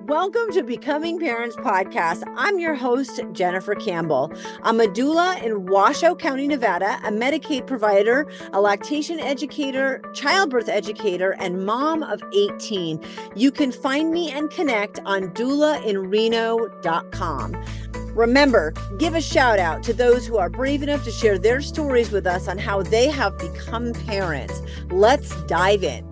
Welcome to Becoming Parents Podcast. I'm your host, Jennifer Campbell. I'm a doula in Washoe County, Nevada, a Medicaid provider, a lactation educator, childbirth educator, and mom of 18. You can find me and connect on doulainreno.com. Remember, give a shout out to those who are brave enough to share their stories with us on how they have become parents. Let's dive in.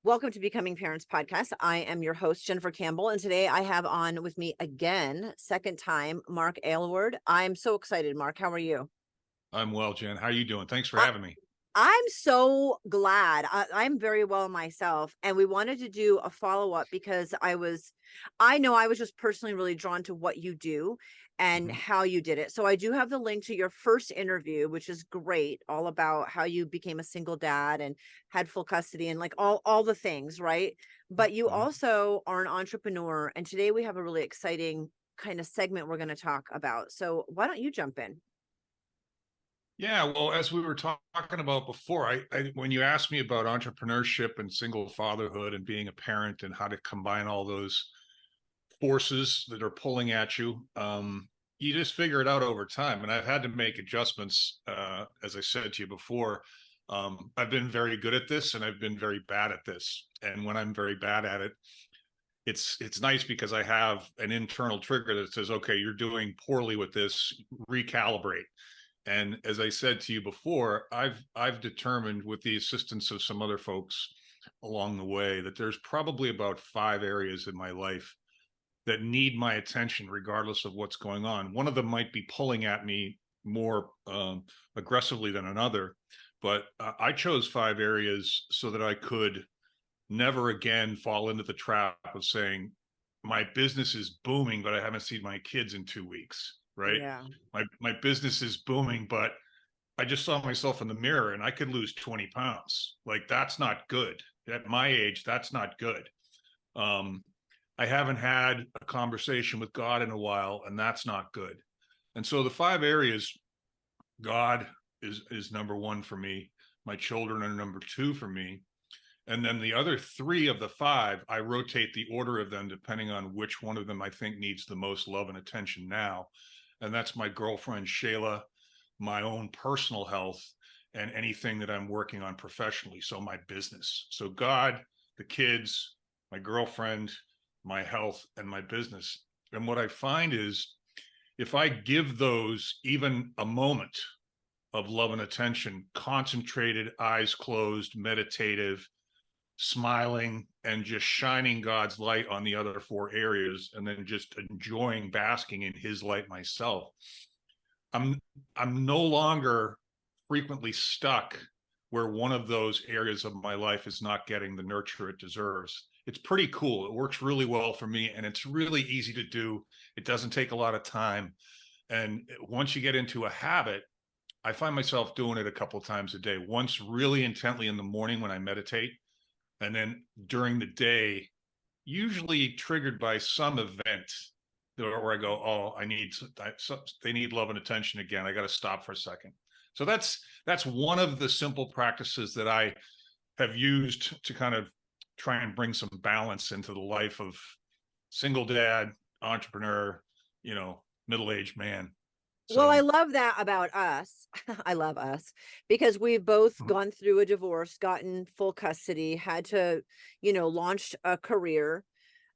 Welcome to Becoming Parents Podcast. I am your host, Jennifer Campbell, and today I have on with me again, second time, Mark Aylward. I'm so excited, Mark. How are you? I'm well, Jen. How are you doing? Thanks for having me. I'm so glad. I'm very well myself, and we wanted to do a follow-up because I know I was just personally really drawn to what you do and how you did it. So I do have the link to your first interview, which is great, all about how you became a single dad and had full custody and like all the things, right? But you also are an entrepreneur, and today we have a really exciting kind of segment we're going to talk about. So why don't you jump in? Yeah, well, as we were talking about before, when you asked me about entrepreneurship and single fatherhood and being a parent and how to combine all those forces that are pulling at you, you just figure it out over time. And I've had to make adjustments, as I said to you before. I've been very good at this, and I've been very bad at this. And when I'm very bad at it, it's nice because I have an internal trigger that says, "Okay, you're doing poorly with this. Recalibrate." And as I said to you before, I've determined with the assistance of some other folks along the way that there's probably about 5 areas in my life that need my attention regardless of what's going on. One of them might be pulling at me more aggressively than another, but I chose 5 areas so that I could never again fall into the trap of saying my business is booming, but I haven't seen my kids in 2 weeks. Right. Yeah. My business is booming, but I just saw myself in the mirror and I could lose 20 pounds. Like, that's not good. At my age, that's not good. I haven't had a conversation with God in a while, and that's not good. And so the 5 areas, God is number 1 for me. My children are number 2 for me. And then the other 3 of the 5, I rotate the order of them depending on which one of them I think needs the most love and attention now. And that's my girlfriend, Shayla, my own personal health, and anything that I'm working on professionally. So my business. So God, the kids, my girlfriend, my health, and my business. And what I find is if I give those even a moment of love and attention, concentrated, eyes closed, meditative, smiling, and just shining God's light on the other 4 areas, and then just enjoying basking in his light myself, I'm no longer frequently stuck where one of those areas of my life is not getting the nurture it deserves. It's pretty cool. It works really well for me, and it's really easy to do. It doesn't take a lot of time. And once you get into a habit, I find myself doing it a couple of times a day. Once really intently in the morning when I meditate, and then during the day, usually triggered by some event where I go, "Oh, they need love and attention again. I got to stop for a second." So that's one of the simple practices that I have used to kind of try and bring some balance into the life of single dad, entrepreneur, middle-aged man. Well, I So love that about us. I love us because we've both gone through a divorce, gotten full custody, had to, launch a career.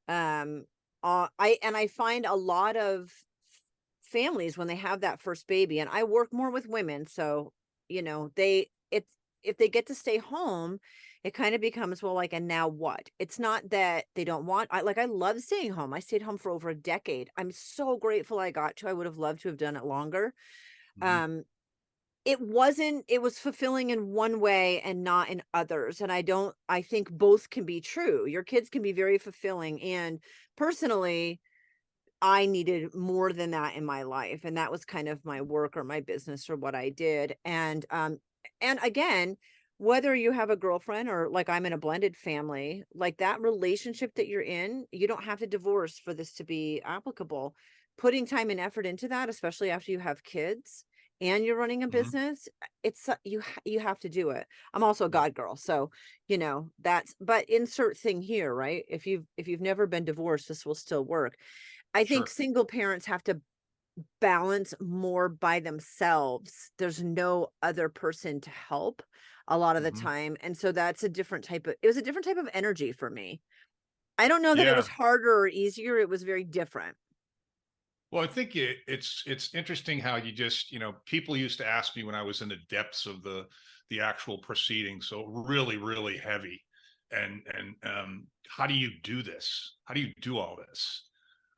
Um, I find a lot of families when they have that first baby, and I work more with women, so it's if they get to stay home, it kind of becomes, well, like, and now what? It's not that they don't want. I love staying home. I stayed home for over a decade. I'm so grateful I got to. I would have loved to have done it longer. mhm. Um, it was fulfilling in one way and not in others. And I think both can be true. Your kids can be very fulfilling. And personally, I needed more than that in my life. And that was kind of my work or my business or what I did. And again, whether you have a girlfriend or like I'm in a blended family, like that relationship that you're in, you don't have to divorce for this to be applicable. Putting time and effort into that, especially after you have kids, and you're running a Mhm. business, you have to do it. I'm also a God girl, so that's, but insert thing here, right? If you've never been divorced, this will still work. I think Sure. single parents have to balance more by themselves. There's no other person to help a lot of the Mhm. time. And so that's a different type of it was a different type of energy for me. I don't know that it Yeah. was harder or easier. It was very different. Well, I think it's interesting how you just, people used to ask me when I was in the depths of the actual proceeding, so really, really heavy. And how do you do this? How do you do all this?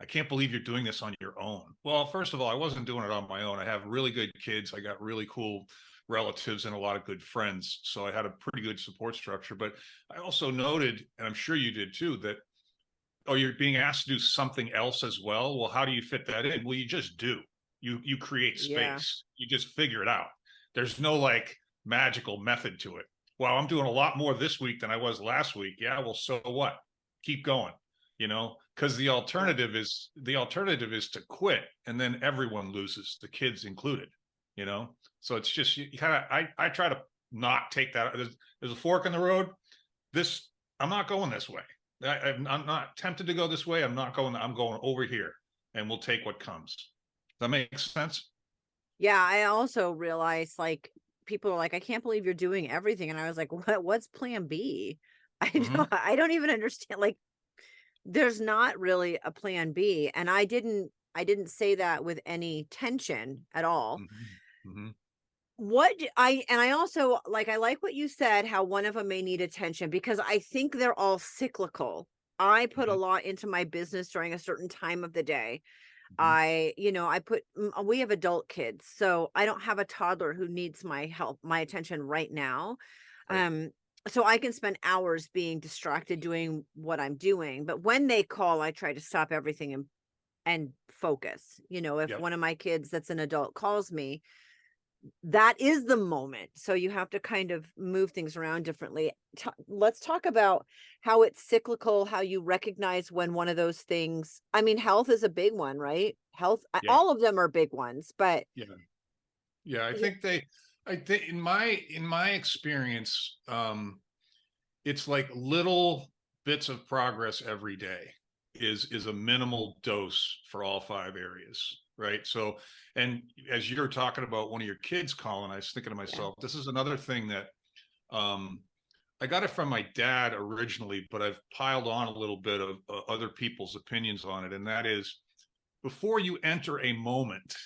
I can't believe you're doing this on your own. Well, first of all, I wasn't doing it on my own. I have really good kids. I got really cool relatives and a lot of good friends. So I had a pretty good support structure. But I also noted, and I'm sure you did too, that, oh, you're being asked to do something else as well. Well, how do you fit that in? Well, you just do. You create Yeah. space. You just figure it out. There's no like magical method to it. Well, I'm doing a lot more this week than I was last week. Yeah, well, so what? Keep going. Because Yeah. the alternative is to quit, and then everyone loses, the kids included. So it's just you kind of I try to not take that. There's a fork in the road. This I'm not going this way. I'm not tempted to go this way. I'm not going. I'm going over here, and we'll take what comes. Does that make sense? Yeah, I also realized, like, people are like, "I can't believe you're doing everything," and I was like, What's plan B?" Hmm. I don't even understand, like, there's not really a plan B, and I didn't say that with any tension at all. Hmm. Hmm. I also, like, I like what you said, how one of them may need attention, because I think they're all cyclical. I put a Hmm. lot into my business during a certain time of the day. Hmm. We have adult kids, so I don't have a toddler who needs my help, my attention right now. Right. Um, so I can spend hours being distracted doing what I'm doing. But when they call, I try to stop everything and focus. If Yep. one of my kids that's an adult calls me, that is the moment. So you have to kind of move things around differently. Let's talk about how it's cyclical, how you recognize when one of those things, I mean, health is a big one, right? Health, Yeah. all of them are big ones, but Yeah. Yeah. I yeah, think I think in my experience, it's like little bits of progress every day is a minimal dose for all five areas, right? So, and as you're talking about one of your kids calling, I was thinking to yeah, myself, this is another thing that um I got it from my dad originally, but I've piled on a little bit of other people's opinions on it, and that is, before you enter a moment,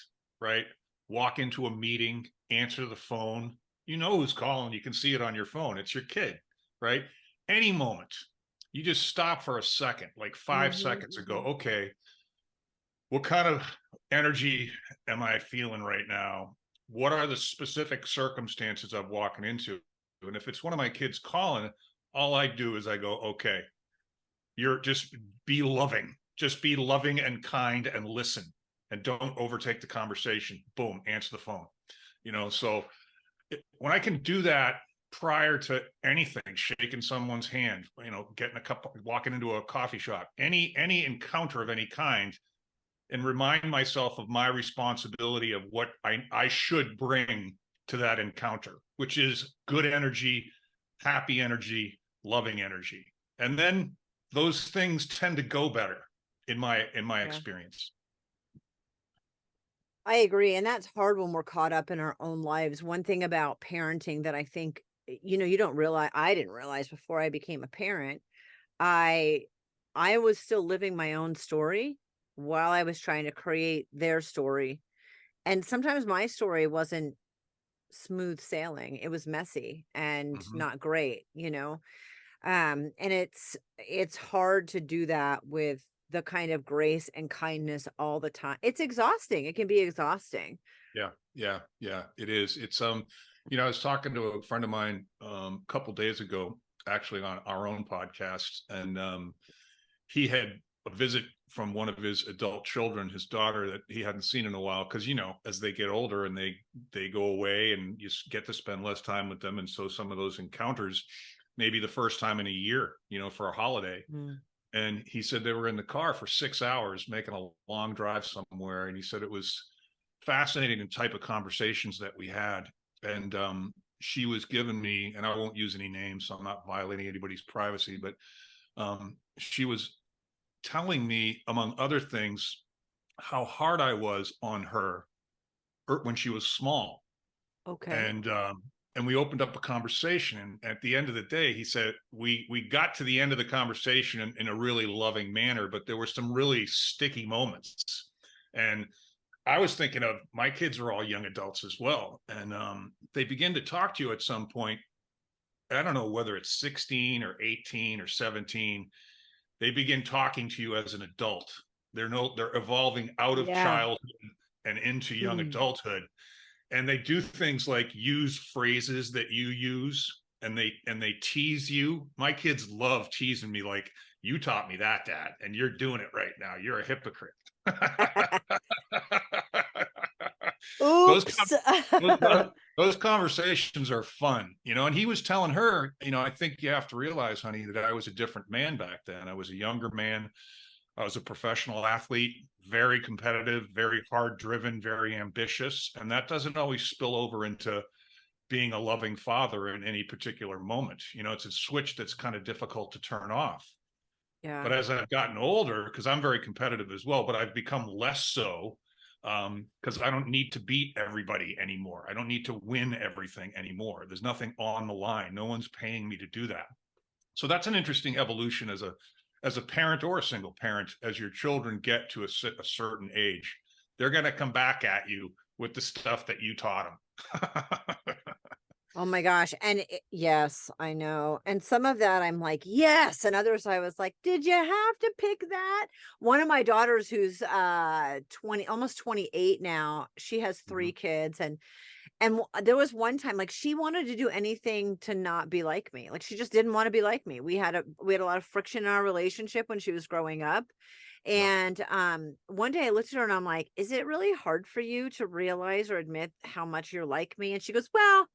right? Walk into a meeting, answer the phone. You know who's calling. You can see it on your phone. It's your kid, right? Any moment, you just stop for a second, like 5 seconds ago. hmm. Okay, what kind of energy am I feeling right now? What are the specific circumstances I'm walking into? And if it's one of my kids calling, all I do is I go, okay, you're just be loving and kind and listen, and don't overtake the conversation. Boom, answer the phone. So when I can do that prior to anything, shaking someone's hand, getting a cup, walking into a coffee shop, any encounter of any kind, and remind myself of my responsibility of what I should bring to that encounter, which is good energy, happy energy, loving energy. And then those things tend to go better in my Yeah, experience. I agree. And that's hard when we're caught up in our own lives. One thing about parenting that I think, you don't realize, I didn't realize before I became a parent, I I was still living my own story while I was trying to create their story. And sometimes my story wasn't smooth sailing. It was messy and Mm-hmm. not great. And it's hard to do that with the kind of grace and kindness all the time. It's exhausting. It can be exhausting. Yeah, yeah, yeah. It is. I was talking to a friend of mine a couple days ago, actually on our own podcast, and he had a visit from one of his adult children, his daughter, that he hadn't seen in a while. Because as they get older and they go away, and you get to spend less time with them, and so some of those encounters, maybe the first time in a year, for a holiday. Mm. And he said they were in the car for 6 hours making a long drive somewhere, and he said it was fascinating type of conversations that we had. And she was giving me, and I won't use any names, so I'm not violating anybody's privacy, but she was telling me, among other things, how hard I was on her when she was small. Okay. And we opened up a conversation, and at the end of the day, he said, we got to the end of the conversation in a really loving manner, but there were some really sticky moments. And I was thinking of, my kids are all young adults as well, and they begin to talk to you at some point. I don't know whether it's 16 or 18 or 17. They begin talking to you as an adult. They're evolving out of Yeah. childhood and into young Mm. adulthood, and they do things like use phrases that you use, and they tease you. My kids love teasing me, like, you taught me that, Dad, and you're doing it right now. You're a hypocrite. those, Oops. those those conversations are fun, and he was telling her, I think you have to realize, honey, that I was a different man back then. I was a younger man. I was a professional athlete, very competitive, very hard driven, very ambitious. And that doesn't always spill over into being a loving father in any particular moment. It's a switch that's kind of difficult to turn off. Yeah. But as I've gotten older, because I'm very competitive as well, but I've become less so, because I don't need to beat everybody anymore. I don't need to win everything anymore. There's nothing on the line. No one's paying me to do that. So that's an interesting evolution as a parent or a single parent. As your children get to a certain age, they're going to come back at you with the stuff that you taught them. Oh my gosh. And yes, I know. And some of that I'm like, yes. And others I was like, did you have to pick that? One of my daughters who's 20, almost 28 now, she has three Mhm. kids, and there was one time, like, she wanted to do anything to not be like me. Like, she just didn't want to be like me. We had a lot of friction in our relationship when she was growing up. Yep. And one day I looked at her and I'm like, is it really hard for you to realize or admit how much you're like me? And she goes, well,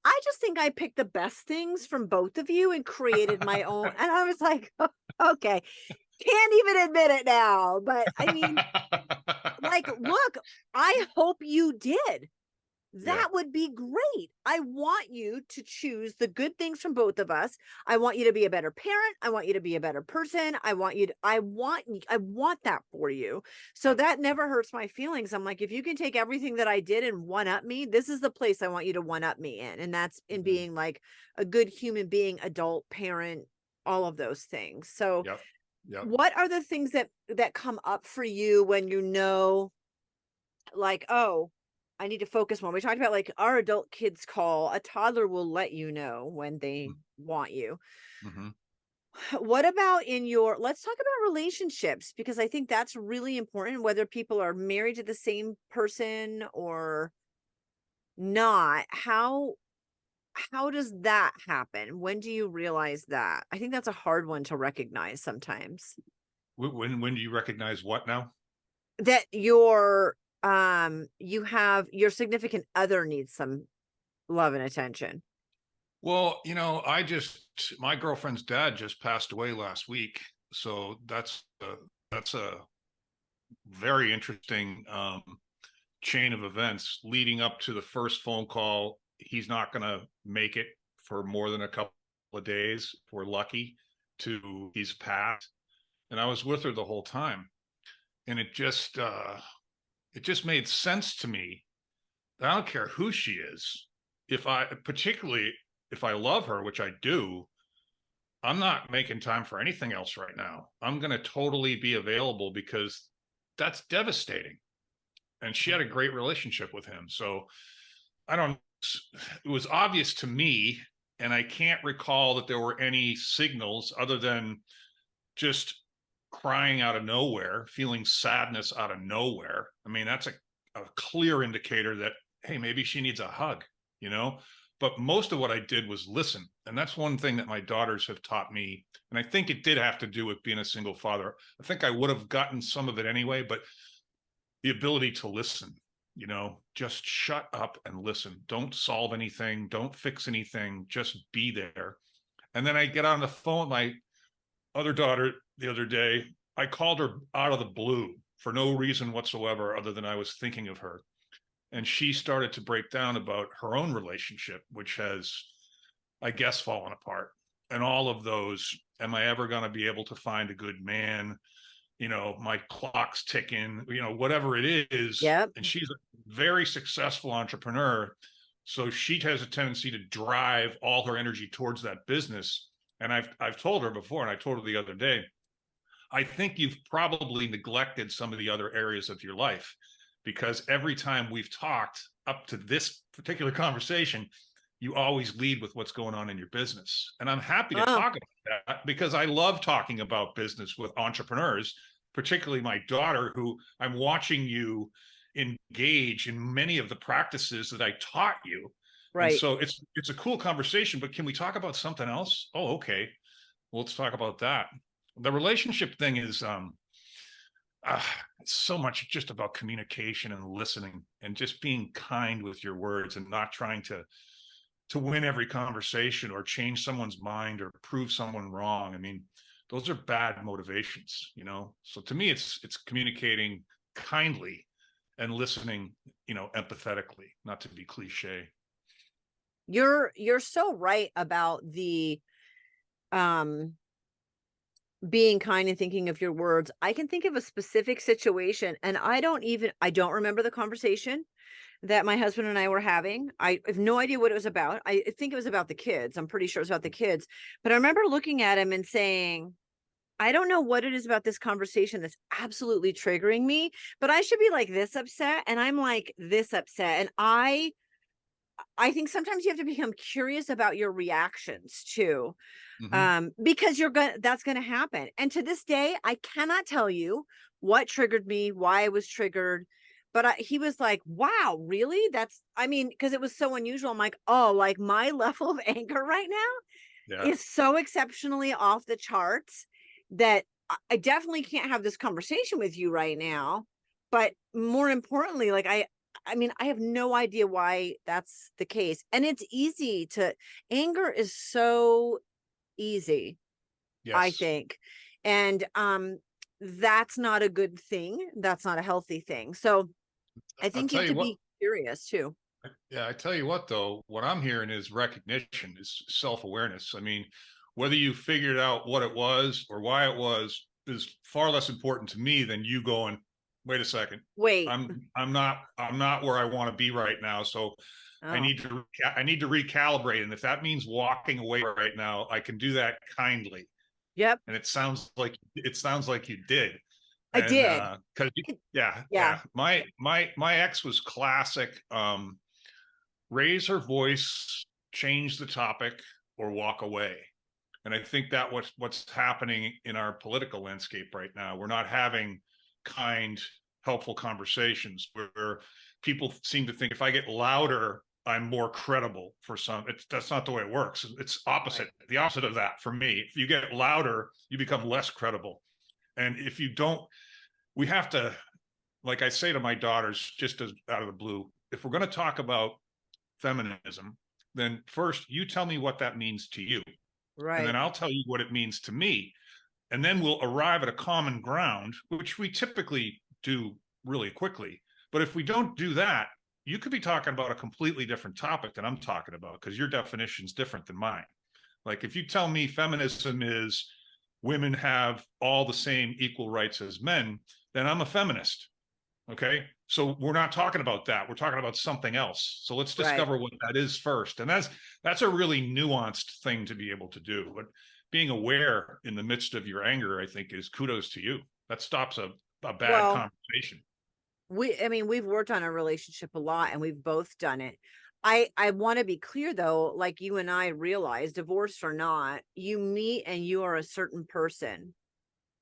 I just think I picked the best things from both of you and created my own. And I was like, okay, can't even admit it now. But I mean, like, look, I hope you did. Yeah. That would be great. I want you to choose the good things from both of us. I want you to be a better parent. I want you to be a better person. I want that for you. So Yep. that never hurts my feelings. I'm like, if you can take everything that I did and one up me, this is the place I want you to one up me in. And that's in Mhm. being like a good human being, adult, parent, all of those things. So Yep. Yep. what are the things that come up for you when like, oh, I need to focus more? We talked about, like, our adult kids call. A toddler will let you know when they want you. Mm-hmm. What about in your let's talk about relationships, because I think that's really important, whether people are married to the same person or not. How does that happen? When do you realize that? I think that's a hard one to recognize sometimes. When do you recognize what now? That you have your significant other needs some love and attention. Well, my girlfriend's dad just passed away last week, so that's a very interesting chain of events leading up to the first phone call. He's not going to make it for more than a couple of days. If we're lucky, to he's passed, and I was with her the whole time, and it just made sense to me. I don't care who she is. Particularly if I love her, which I do, I'm not making time for anything else right now. I'm going to totally be available, because that's devastating. And she had a great relationship with him. So I don't, it was obvious to me, and I can't recall that there were any signals other than just crying out of nowhere, feeling sadness out of nowhere. I mean, that's a clear indicator that, hey, maybe she needs a hug, you know? But most of what I did was listen. And that's one thing that my daughters have taught me. And I think it did have to do with being a single father. I think I would have gotten some of it anyway, but the ability to listen, just shut up and listen. Don't solve anything. Don't fix anything. Just be there. And then I get on the phone with my other daughter the other day. I called her out of the blue for no reason whatsoever, other than I was thinking of her. and she started to break down about her own relationship, which has, I guess, fallen apart. And all of those, am I ever going to be able to find a good man? My clock's ticking, whatever it is. Yep. And she's a very successful entrepreneur. So she has a tendency to drive all her energy towards that business. And I've told her before, and I told her the other day, I think you've probably neglected some of the other areas of your life, because every time we've talked up to this particular conversation, you always lead with what's going on in your business. And I'm happy to Oh, talk about that because I love talking about business with entrepreneurs, particularly my daughter, who I'm watching you engage in many of the practices that I taught you. And right. so it's a cool conversation, but can we talk about something else? Oh, okay. Well, let's talk about that. The relationship thing is it's so much just about communication and listening and just being kind with your words and not trying to win every conversation or change someone's mind or prove someone wrong. I mean, those are bad motivations, So to me, it's communicating kindly and listening, empathetically, not to be cliche. You're so right about the um being kind and thinking of your words. I can think of a specific situation, and I don't remember the conversation that my husband and I were having. I have no idea what it was about. I think it was about the kids. I'm pretty sure it was about the kids. But I remember looking at him and saying, I don't know what it is about this conversation that's absolutely triggering me, but I should be like this upset and I'm like this upset. And I think sometimes you have to become curious about your reactions too, Mm-hmm. because that's going to happen. And to this day, I cannot tell you what triggered me, why I was triggered. But he was like, wow, really? Because it was so unusual. I'm like, oh, like my level of anger right now Yeah. is so exceptionally off the charts that I definitely can't have this conversation with you right now. But more importantly, like I have no idea why that's the case. And it's anger is so easy, I Yes. think. And that's not a good thing. That's not a healthy thing. So I I'll think you tell have you to what. be curious too. Yeah, I tell you what, though, what I'm hearing is recognition, is self-awareness. I mean, whether you figured out what it was or why it was is far less important to me than you going, wait a second, Wait. I'm not where I want to be right now. So Oh, I need to recalibrate. And if that means walking away right now, I can do that kindly. yep. And it sounds like you did. I And did. because yeah, Yeah. yeah. My ex was classic. Raise her voice, change the topic, or walk away. And I think that what's happening in our political landscape right now. We're not having kind, helpful conversations where people seem to think if I get louder, I'm more credible for some. That's not the way it works. It's opposite, Right. the opposite of that for me. If you get louder, you become less credible. And if you don't, we have to, like I say to my daughters, just as out of the blue, if we're going to talk about feminism, then first you tell me what that means to you. And then Right. I'll tell you what it means to me. And then we'll arrive at a common ground, which we typically do really quickly. But if we don't do that, you could be talking about a completely different topic than I'm talking about because your definition is different than mine. Like if you tell me feminism is women have all the same equal rights as men, then I'm a feminist. Okay. So we're not talking about that. We're talking about something else. So let's Right. discover what that is first. And that's a really nuanced thing to be able to do. But being aware in the midst of your anger, I think, is kudos to you. That stops a bad Well, conversation. we've worked on a relationship a lot and we've both done it. I want to be clear though, like you and I realize, divorced or not, you meet and you are a certain person.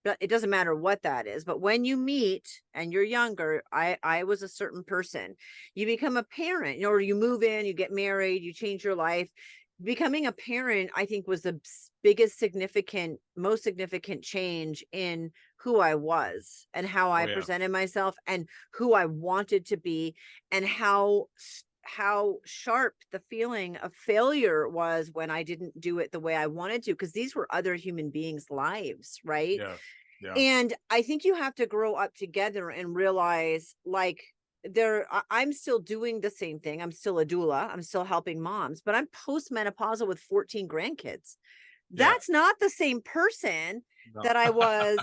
But it doesn't matter what that is. But when you meet and you're younger, I was a certain person. You become a parent, or you move in, you get married, you change your life. Becoming a parent, I think, was the most significant change in who I was and how Oh I yeah. presented myself and who I wanted to be, and how sharp the feeling of failure was when I didn't do it the way I wanted to, because these were other human beings' lives, right? Yeah. Yeah. And I think you have to grow up together and realize, like, I'm still doing the same thing. I'm still a doula. I'm still helping moms, but I'm postmenopausal with 14 grandkids. Yeah. That's not the same person No. that I was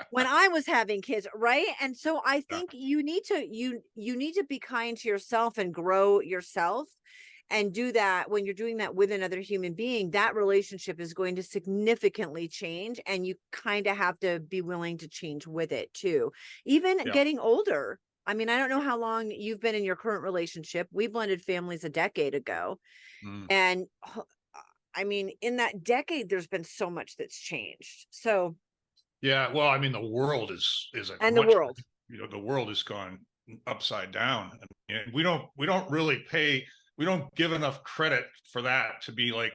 when I was having kids, right? And so I Yeah. think you need to be kind to yourself and grow yourself, and do that. When you're doing that with another human being, that relationship is going to significantly change, and you kind of have to be willing to change with it too. Even Yeah. getting older. I mean, I don't know how long you've been in your current relationship. We blended families a decade ago. Mm. And I mean, in that decade, there's been so much that's changed. So, Yeah. Well, I mean, the world is a and the much, world. the world has gone upside down, and we don't really we don't give enough credit for that to be like,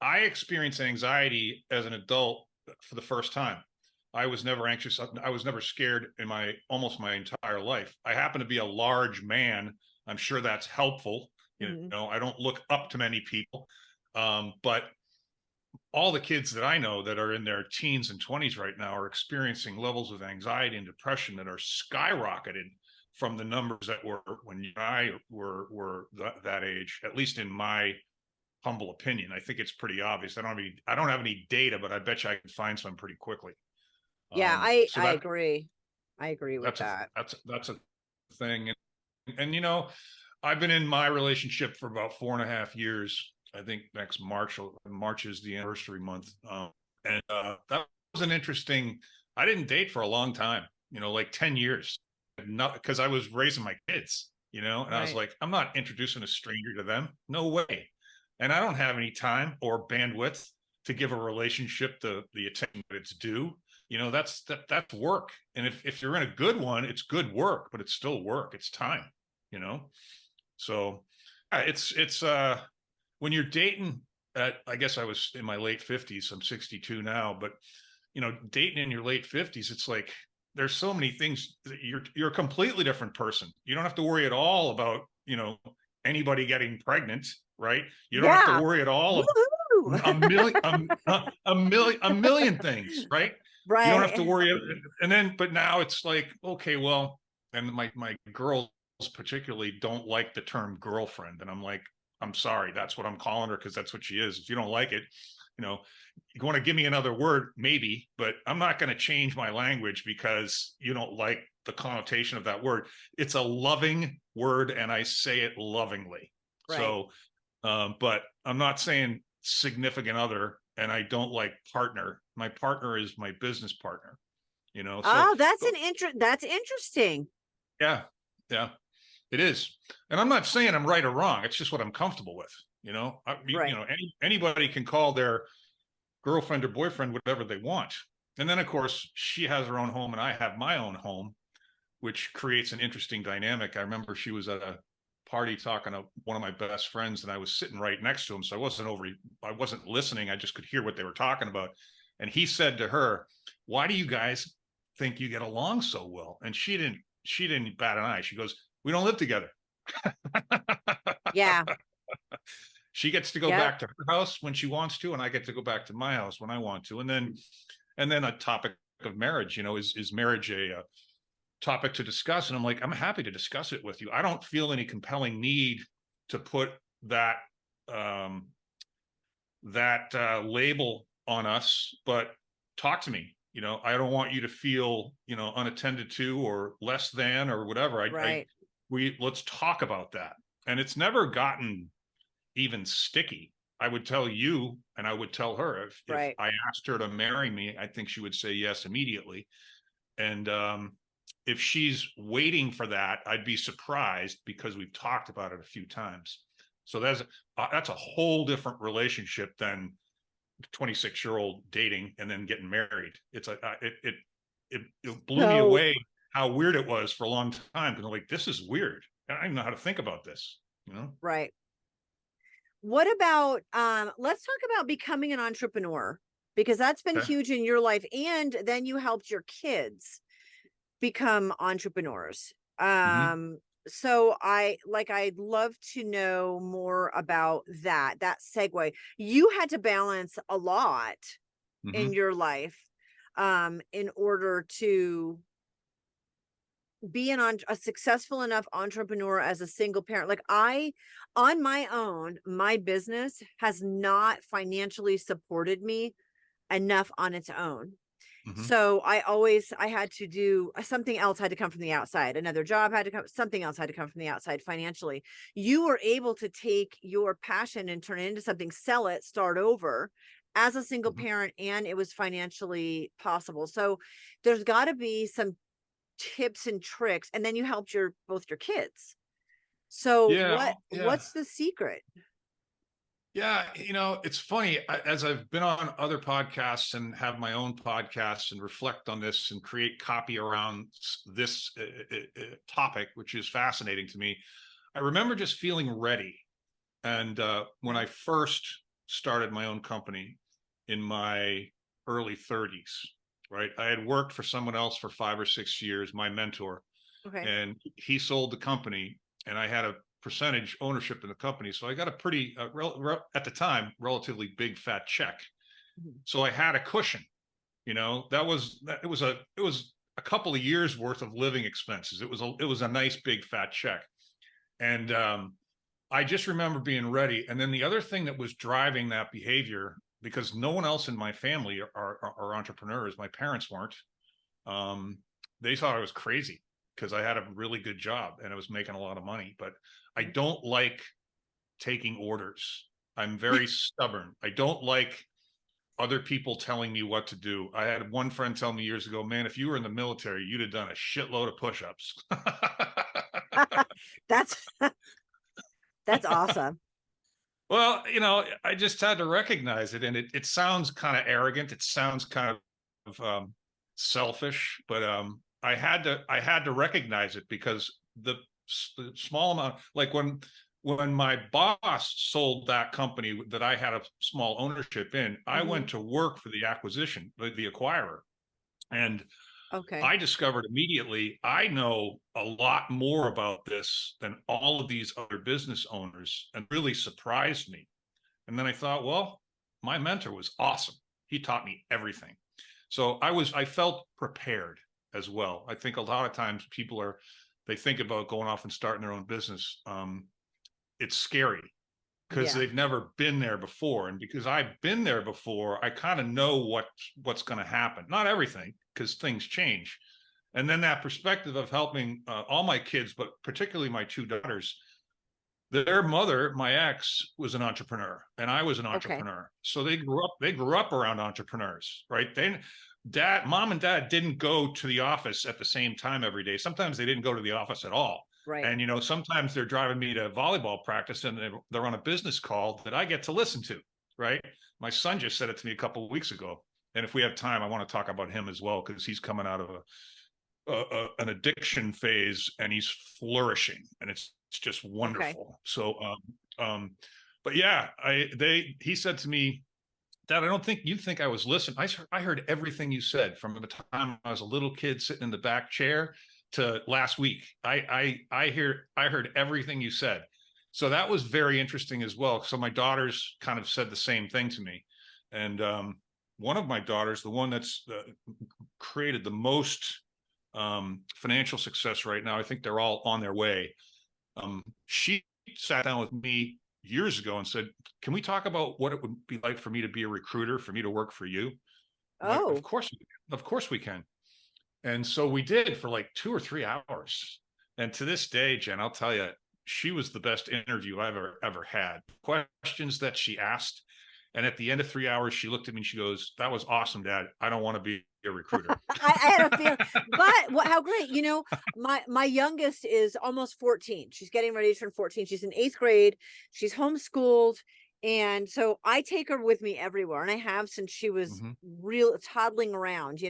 I experienced anxiety as an adult for the first time. I was never anxious. I was never scared in almost my entire life. I happen to be a large man. I'm sure that's helpful. You Mhm. know, I don't look up to many people. But all the kids that I know that are in their teens and 20s right now are experiencing levels of anxiety and depression that are skyrocketed from the numbers that were when you and I were that age, at least in my humble opinion. I think it's pretty obvious. I don't have any data, but I bet you I can find some pretty quickly. Yeah, So I agree. I agree with that's a that. that's a thing. And you know, I've been in my relationship for about 4.5 years. I think next March is the anniversary month. And that was an interesting. I didn't date for a long time. You know, like 10 years. Not because I was raising my kids. You know, and I was Right. like, I'm not introducing a stranger to them. No way. And I don't have any time or bandwidth to give a relationship the attention that it's due. You know, that's work. And if you're in a good one, it's good work, but it's still work. It's time, you know. So it's when you're dating at, I guess I was in my late 50s, I'm 62 now, but you know, dating in your late 50s, it's like there's so many things that you're a completely different person. You don't have to worry at all about, you know, anybody getting pregnant, right? You don't have to Yeah. worry at all Woohoo. a million things, right? You don't have to Right. worry. And then, but now it's like, okay, well, and my girls particularly don't like the term girlfriend, and I'm like, I'm sorry, that's what I'm calling her because that's what she is. If you don't like it, you know, you want to give me another word, maybe, but I'm not going to change my language because you don't like the connotation of that word. It's a loving word, and I say it lovingly. Right. So, but I'm not saying significant other, and I don't like partner. My partner is my business partner, you know. So, Oh, that's interesting. yeah, yeah, it is. And I'm not saying I'm right or wrong. It's just what I'm comfortable with. You know, you Right. know, anybody can call their girlfriend or boyfriend whatever they want. And then, of course, she has her own home, and I have my own home, which creates an interesting dynamic. I remember she was at a party talking to one of my best friends, and I was sitting right next to him, so I wasn't listening. I just could hear what they were talking about. And he said to her, "Why do you guys think you get along so well?" And she didn't bat an eye. She goes, "We don't live together." Yeah. She gets to go Yep. back to her house when she wants to, and I get to go back to my house when I want to. And then a topic of marriage, you know, is marriage a topic to discuss? And I'm like, I'm happy to discuss it with you. I don't feel any compelling need to put that label on us, but talk to me. You know, I don't want you to feel, you know, unattended to or less than or whatever. Right. Let's talk about that. And it's never gotten even sticky. I would tell you, and I would tell her, if Right. I asked her to marry me, I think she would say yes immediately. And if she's waiting for that, I'd be surprised because we've talked about it a few times. So that's a whole different relationship than 26-year-old dating and then getting married. It's a it blew me So, away how weird it was for a long time, because I'm like, this is weird. I don't even know how to think about this, you know? right. What about let's talk about becoming an entrepreneur, because that's been Okay. huge in your life, and then you helped your kids become entrepreneurs. Mm-hmm. So I'd love to know more about that segue. You had to balance a lot Mm-hmm. in your life in order to be a successful enough entrepreneur as a single parent. Like on my own, my business has not financially supported me enough on its own. Hmm. So I had to do something else had to come from the outside. Another job had to come, something else had to come from the outside financially. You were able to take your passion and turn it into something, sell it, start over as a single Hmm. parent, and it was financially possible. So there's got to be some tips and tricks, and then you helped both your kids. So Yeah, yeah. what's the secret? Yeah, it's funny. As I've been on other podcasts and have my own podcasts and reflect on this and create copy around this topic, which is fascinating to me, I remember just feeling ready. And when Okay. I first started my own company in my early 30s, right, I had worked for someone else for 5 or 6 years, my mentor, Okay. and he sold the company, and I had a percentage ownership in the company. So I got a pretty, at the time, relatively big fat check. Mhm. So I had a cushion. It was a couple of years worth of living expenses. It was a nice big fat check, and I just remember being ready. And then the other thing that was driving that behavior, because no one else in my family are entrepreneurs, my parents weren't. Um, they thought I was crazy because I had a really good job and I was making a lot of money. But I Mhm. don't like taking orders. I'm very stubborn. I don't like other people telling me what to do. I had one friend tell me years ago, man, if you were in the military, you'd have done a shitload of push-ups. That's that's awesome. Well, I just had to recognize it, and it sounds kind of arrogant. It sounds kind of selfish, but I had to recognize it because the small amount, like when my boss sold that company that I had a small ownership in, I went Hmm. to work for the acquisition, the acquirer, and Okay. I discovered immediately I know a lot more about this than all of these other business owners, and really surprised me. And then I thought, well, my mentor was awesome. He taught me everything. So I felt prepared as well. I think a lot of times they think about going off and starting their own business. It's scary because Yeah. they've never been there before. And because I've been there before, I kind of know what's going to happen. Not everything, because things change. And then that perspective of helping all my kids, but particularly my two daughters, their mother, my ex, was an entrepreneur and I was an Okay. entrepreneur. So they grew up around entrepreneurs, right? Mom and dad didn't go to the office at the same time every day. Sometimes they didn't go to the office at all. Right. And sometimes they're driving me to volleyball practice and they're on a business call that I get to listen to, right? My son just said it to me a couple of weeks ago. And if we have time, I want to talk about him as well, because he's coming out of an addiction phase and he's flourishing, and it's just Okay. wonderful. So but yeah, he said to me, Dad, I don't think you think I was listening. I heard everything you said from the time I was a little kid sitting in the back chair to last week. I heard everything you said. So that was very interesting as well. So my daughters kind of said the same thing to me. And one of my daughters, the one that's created the most financial success right now, I think they're all on their way. She sat down with me years ago and said, "Can we talk about what it would be like for me to be a recruiter, for me to work for you?" I'm like, Oh, of course we can." And so we did for like 2 or 3 hours. And to this day, Jen, I'll tell you, she was the best interview I've ever had. Questions that she asked. And at the end of 3 hours, she looked at me and she goes, "That was awesome, Dad. I don't want to be a recruiter." I had a feeling, but how great, my youngest is almost 14. She's getting ready to turn 14. She's in 8th grade. She's homeschooled. And so I take her with me everywhere. And I have since she was Mhm. real toddling around.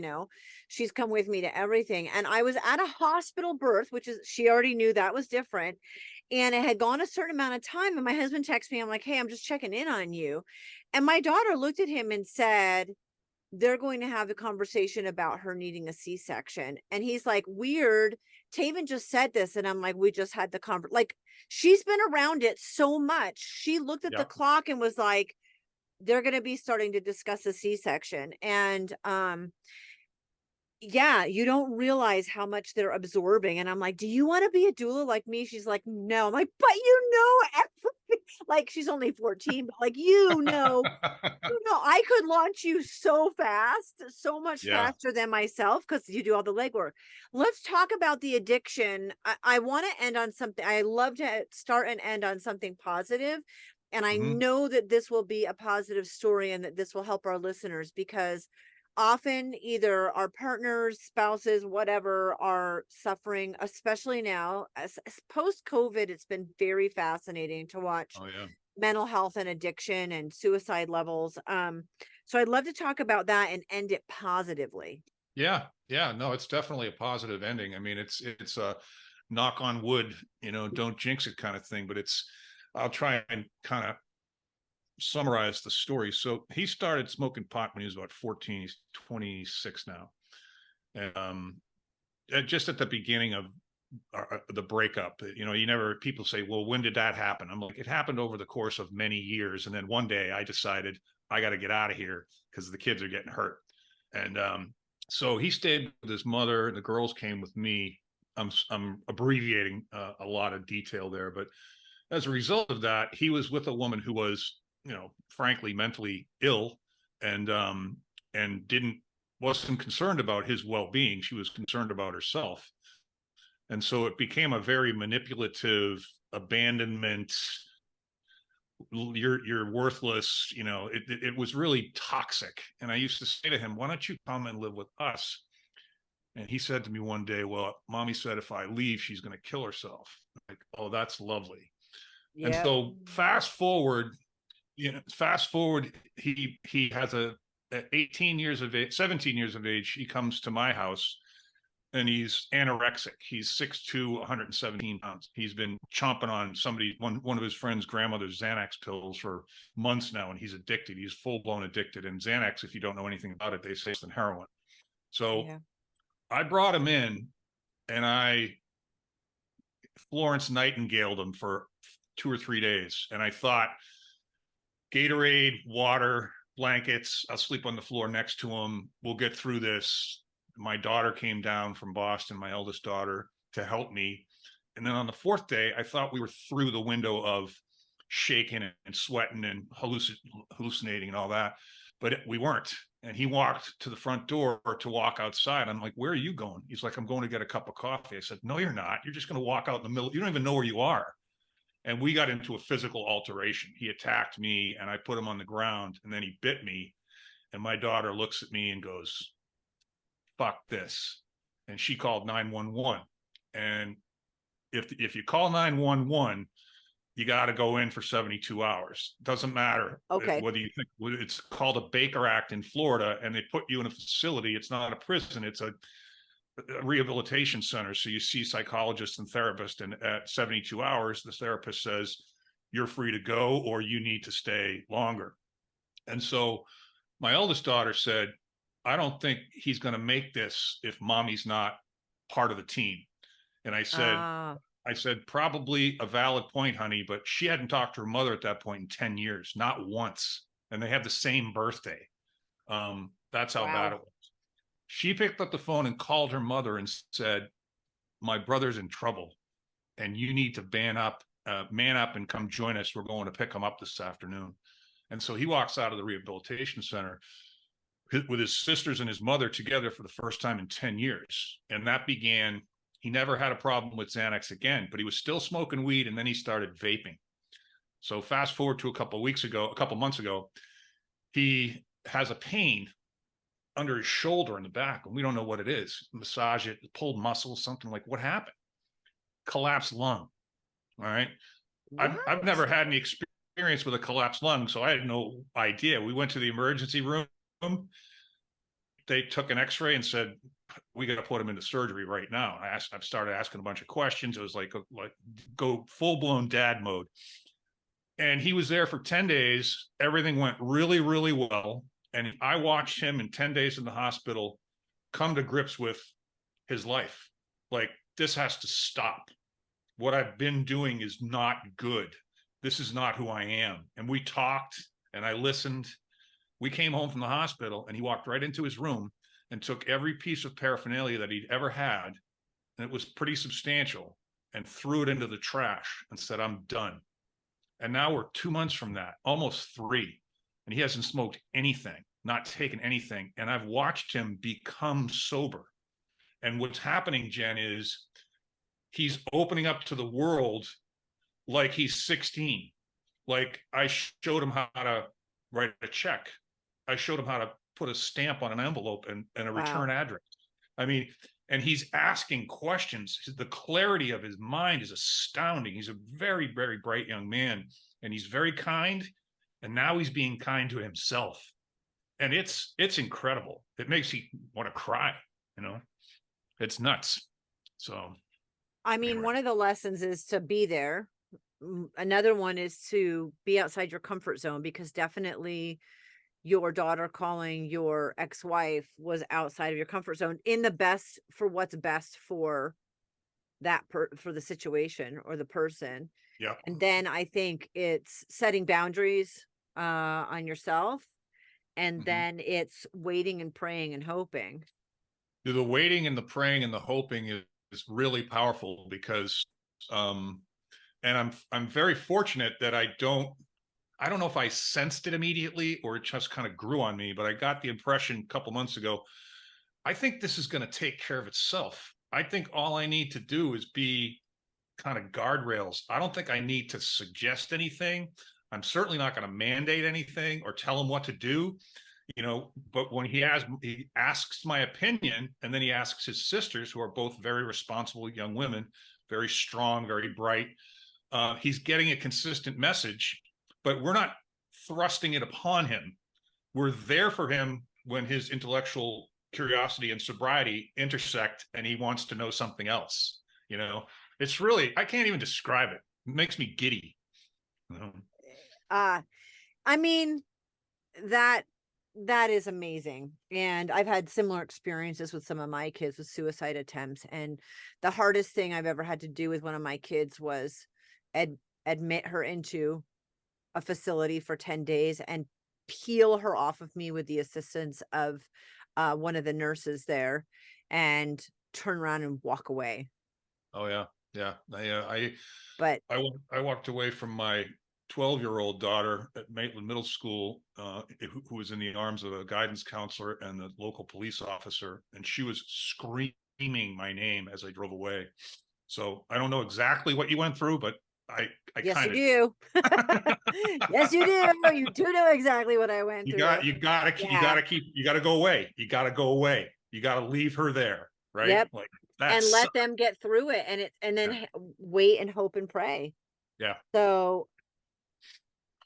She's come with me to everything. And I was at a hospital birth, which is, she already knew that was different. And it had gone a certain amount of time. And my husband texted me, I'm like, hey, I'm just checking in on you. And my daughter looked at him and said, they're going to have a conversation about her needing a C-section. And he's like, weird. Taven just said this. And I'm like, we just had the like, she's been around it so much. She looked at the Yeah. clock and was like, they're going to be starting to discuss a C-section. And Yeah, you don't realize how much they're absorbing, and I'm like, "Do you wanna be a doula like me?" She's like, "No." I'm like, "But you know everything." Like, she's only 14, but like, I could launch you so fast, so much Yeah. faster than myself because you do all the legwork. Let's talk about the addiction. I wanna end on something I love to start and end on something positive, and I Hmm. know that this will be a positive story and that this will help our listeners because often either our partners, spouses, whatever are suffering, especially now as post COVID. It's been very fascinating to watch Oh yeah. mental health and addiction and suicide levels. So I'd love to talk about that and end it positively. Yeah. Yeah. No, it's definitely a positive ending. I mean, it's a knock on wood, don't jinx it kind of thing, but I'll try and kind of summarize the story. So he started smoking pot when he was about 14. He's 26 now. And, just at the beginning of the breakup, people say, well, when did that happen? I'm like, it happened over the course of many years. And then one day I decided I got to get out of here because the kids are getting hurt. And so he stayed with his mother. The girls came with me. I'm abbreviating a lot of detail there, but as a result of that, he was with a woman who was, frankly, mentally ill, and didn't wasn't concerned about his well-being. She was concerned about herself, and so it became a very manipulative abandonment. You're worthless. It was really toxic. And I used to say to him, "Why don't you come and live with us?" And he said to me one day, "Well, mommy said if I leave, she's going to kill herself." I'm like, oh, that's lovely. And Yeah. so fast forward, he has at 18 years of age, 17 years of age, he comes to my house and he's anorexic. He's 6'2", 117 pounds. He's been chomping on one of his friend's grandmother's Xanax pills for months now, and he's addicted. He's full blown addicted. And Xanax, if you don't know anything about it, they say it's than heroin. So Yeah. I brought him in and I Florence Nightingaled him for 2 or 3 days. And I thought, Gatorade, water, blankets. I'll sleep on the floor next to him. We'll get through this. My daughter came down from Boston, my eldest daughter, to help me. And then on the fourth day, I thought we were through the window of shaking and sweating and hallucinating and all that, but we weren't. And he walked to the front door to walk outside. I'm like, "Where are you going?" He's like, "I'm going to get a cup of coffee." I said, "No, you're not. You're just going to walk out in the middle. You don't even know where you are." And we got into a physical alteration. He attacked me and I put him on the ground, and then he bit me. And my daughter looks at me and goes, "Fuck this." And she called 911. And if you call 911, you got to go in for 72 hours. Doesn't matter Okay. whether you think it's called a Baker Act in Florida, and they put you in a facility. It's not a prison. It's a rehabilitation center. So you see psychologists and therapists, and at 72 hours, the therapist says, you're free to go or you need to stay longer. And so my eldest daughter said, I don't think he's going to make this if mommy's not part of the team. And Ah, I said, probably a valid point, honey, but she hadn't talked to her mother at that point in 10 years, not once. And they have the same birthday. That's how bad wow. it was. She picked up the phone and called her mother and said, my brother's in trouble and you need to man up and come join us. We're going to pick him up this afternoon. And so he walks out of the rehabilitation center with his sisters and his mother together for the first time in 10 years. And that began, he never had a problem with Xanax again, but he was still smoking weed. And then he started vaping. So fast forward to a couple months ago, he has a pain under his shoulder in the back, and we don't know what it is. Massage it, pulled muscles, something. Like, what happened? Collapsed lung. All right. I've What? never had any experience with a collapsed lung, so I had no idea. We went to the emergency room. They took an X-ray and said, we got to put him into surgery right now. I've started asking a bunch of questions. It was like go full blown dad mode. And he was there for 10 days. Everything went really, really well. And I watched him in 10 days in the hospital come to grips with his life. Like, this has to stop. What I've been doing is not good. This is not who I am. And we talked and I listened. We came home from the hospital and he walked right into his room and took every piece of paraphernalia that he'd ever had, and it was pretty substantial, and threw it into the trash and said, I'm done. And now we're 2 months from that, almost 3, and he hasn't smoked anything, not taken anything. And I've watched him become sober. And what's happening, Jen, is he's opening up to the world like he's 16. Like, I showed him how to write a check. I showed him how to put a stamp on an envelope and a return address. I mean, and he's asking questions. The clarity of his mind is astounding. He's a very, very bright young man, and he's very kind. And now he's being kind to himself. And it's incredible. It makes you want to cry, you know, it's nuts. So, I mean, anyway. one of the lessons is to be there. Another one is to be outside your comfort zone, because definitely your daughter calling your ex-wife was outside of your comfort zone, in the best for what's best for for the situation or the person. Yeah. And then I think it's setting boundaries on yourself, and then it's waiting and praying and hoping. The waiting and the praying and the hoping is really powerful, because and I'm very fortunate that I don't know if I sensed it immediately or it just kind of grew on me, but I got the impression a couple months ago, I think this is going to take care of itself. I think all I need to do is be kind of guardrails. I don't think I need to suggest anything. I'm certainly not going to mandate anything or tell him what to do, you know, but when he asks my opinion, and then he asks his sisters, who are both very responsible young women, very strong, very bright, he's getting a consistent message, but we're not thrusting it upon him. We're there for him when his intellectual curiosity and sobriety intersect and he wants to know something else. You know, it's really, I can't even describe it. It makes me giddy. You know? I mean, that is amazing. And I've had similar experiences with some of my kids with suicide attempts. And the hardest thing I've ever had to do with one of my kids was admit her into a facility for 10 days and peel her off of me with the assistance of one of the nurses there, and turn around and walk away. Oh yeah. Yeah. But I walked away from my 12-year-old daughter at Maitland Middle School, who was in the arms of a guidance counselor and the local police officer, and she was screaming my name as I drove away. So I don't know exactly what you went through, but I yes, kind of you do. Yes, you do. You do know exactly what I went through. you gotta go away. You gotta go away. You gotta leave her there, right? Yep. Like And that's let them get through it, and then wait and hope and pray. yeah. So,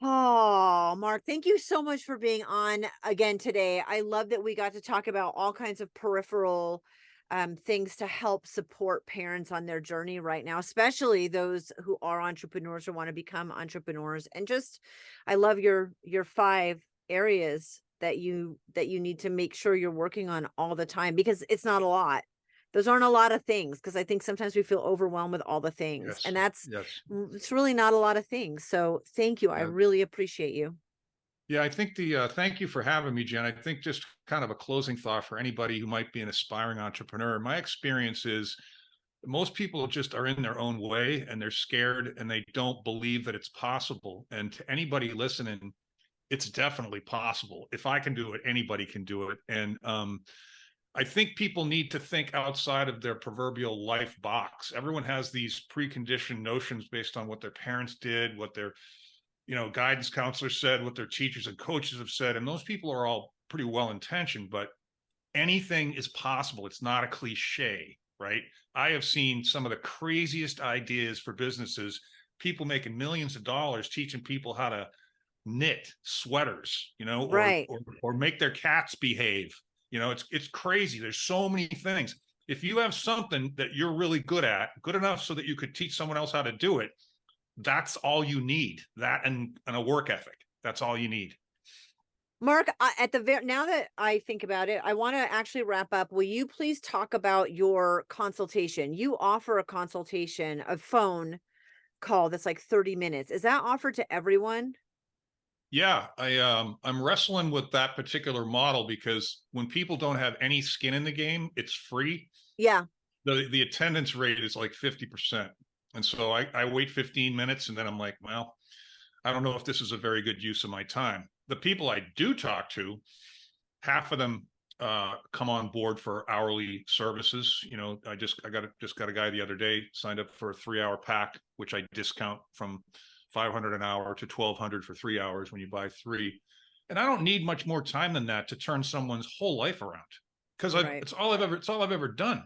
oh, Mark, thank you so much for being on again today. I love that we got to talk about all kinds of peripheral things to help support parents on their journey right now, especially those who are entrepreneurs or want to become entrepreneurs. And just, I love your 5 areas that you need to make sure you're working on all the time, because it's not a lot. Those aren't a lot of things, because I think sometimes we feel overwhelmed with all the things, and it's really not a lot of things. So thank you. I really appreciate you. Yeah, I think thank you for having me, Jen. I think just kind of a closing thought for anybody who might be an aspiring entrepreneur. My experience is most people just are in their own way, and they're scared, and they don't believe that it's possible. And to anybody listening, it's definitely possible. If I can do it, anybody can do it. And I think people need to think outside of their proverbial life box. Everyone has these preconditioned notions based on what their parents did, what their guidance counselors said, what their teachers and coaches have said. And those people are all pretty well intentioned, but anything is possible. It's not a cliche, right? I have seen some of the craziest ideas for businesses, people making millions of dollars teaching people how to knit sweaters, Right. or make their cats behave. It's crazy. There's so many things. If you have something that you're really good at, good enough so that you could teach someone else how to do it, that's all you need. That and a work ethic. That's all you need. Mark, now that I think about it, I want to actually wrap up. Will you please talk about your consultation? You offer a consultation, a phone call that's like 30 minutes. Is that offered to everyone? Yeah, I'm wrestling with that particular model because when people don't have any skin in the game, it's free. Yeah, The attendance rate is like 50%. And so I wait 15 minutes and then I'm like, well, I don't know if this is a very good use of my time. The people I do talk to, half of them come on board for hourly services. You know, I got a guy the other day signed up for a 3-hour pack, which I discount from 500 an hour to 1,200 for 3 hours when you buy three. And I don't need much more time than that to turn someone's whole life around, because right. it's all I've ever done,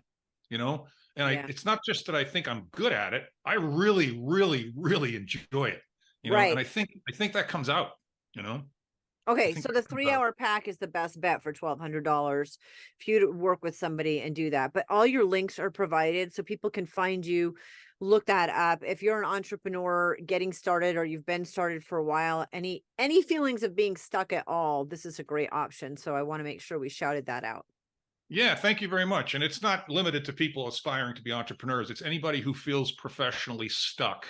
you know. And Yeah, it's not just that I think I'm good at it. I really, really, really enjoy it, you know. And right. I think that comes out, you know. I Okay, think so that the comes out. 3-hour pack is the best bet for $1,200 if you to work with somebody and do that. But all your links are provided so people can find you, look that up. If you're an entrepreneur getting started or you've been started for a while, any feelings of being stuck at all, this is a great option. So I want to make sure we shouted that out. Yeah, thank you very much. And it's not limited to people aspiring to be entrepreneurs. It's anybody who feels professionally stuck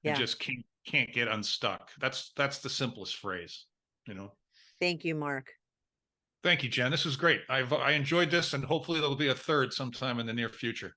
and Yeah. just can't get unstuck. That's the simplest phrase, you know. Thank you, Mark. Thank you, Jen. This is great. I enjoyed this, and hopefully there'll be a third sometime in the near future.